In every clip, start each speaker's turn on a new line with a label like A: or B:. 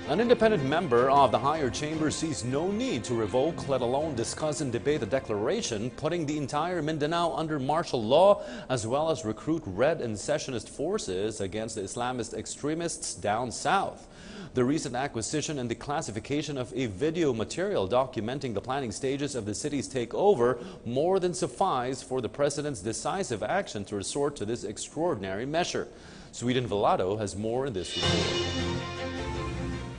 A: An independent member of the higher chamber sees no need to revoke, let alone discuss and debate the declaration, putting the entire Mindanao under martial law, as well as recruit red and secessionist forces against the Islamist extremists down south. The recent acquisition and the classification of a video material documenting the planning stages of the city's takeover more than suffice for the president's decisive action to resort to this extraordinary measure. Sweden Velado has more in this report.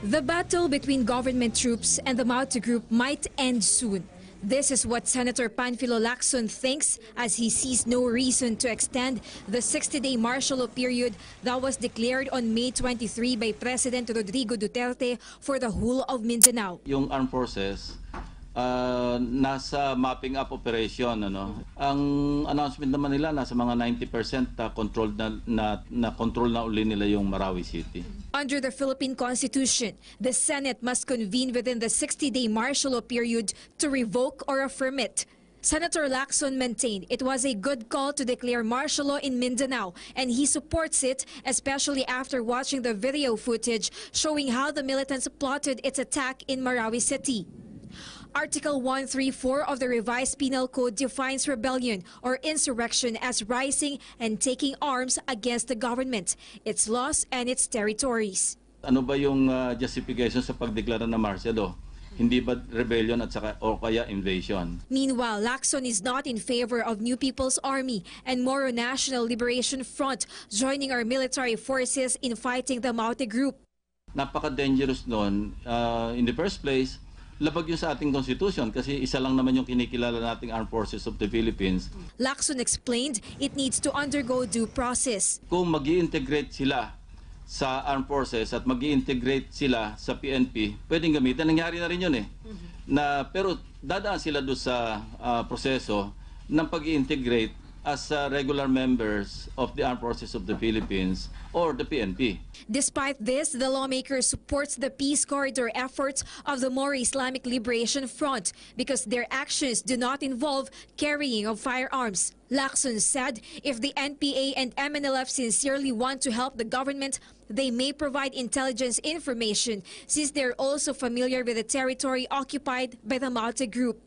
B: The battle between government troops and the Maute Group might end soon. This is what Senator Panfilo Lacson thinks, as he sees no reason to extend the 60-day martial law period that was declared on May 23 by President Rodrigo Duterte for the whole of Mindanao.
C: Yung armed forces, nasa mapping up operation. Ang announcement naman nila, nasa mga 90% control na uli nila yung Marawi City.
B: Under the Philippine Constitution, the Senate must convene within the 60-day martial law period to revoke or affirm it. Senator Lacson maintained it was a good call to declare martial law in Mindanao, and he supports it, especially after watching the video footage showing how the militants plotted its attack in Marawi City. Article 134 of the revised penal code defines rebellion or insurrection as rising and taking arms against the government, its laws, and its territories.
C: Ano ba yung justification sa pagdeklara ng martial law? Hindi ba rebellion at saka o kaya invasion?
B: Meanwhile, Lacson is not in favor of New People's Army and Moro National Liberation Front joining our military forces in fighting the Maute Group.
C: Napaka-dangerous noon. In the first place, labag yun sa ating constitution kasi isa lang naman yung kinikilala nating Armed Forces of the Philippines.
B: Lacson explained it needs to undergo due process.
C: Kung mag-i-integrate sila sa Armed Forces at mag-i-integrate sila sa PNP, pwedeng gamitin. Nangyari na rin yun pero dadaan sila doon sa proseso ng pag-i-integrate as regular members of the Armed Forces of the Philippines or the PNP.
B: Despite this, the lawmaker supports the peace corridor efforts of the Moro Islamic Liberation Front because their actions do not involve carrying of firearms. Lacson said if the NPA and MNLF sincerely want to help the government, they may provide intelligence information since they're also familiar with the territory occupied by the Maute Group.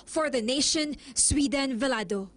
B: For The Nation, Sweden Velado.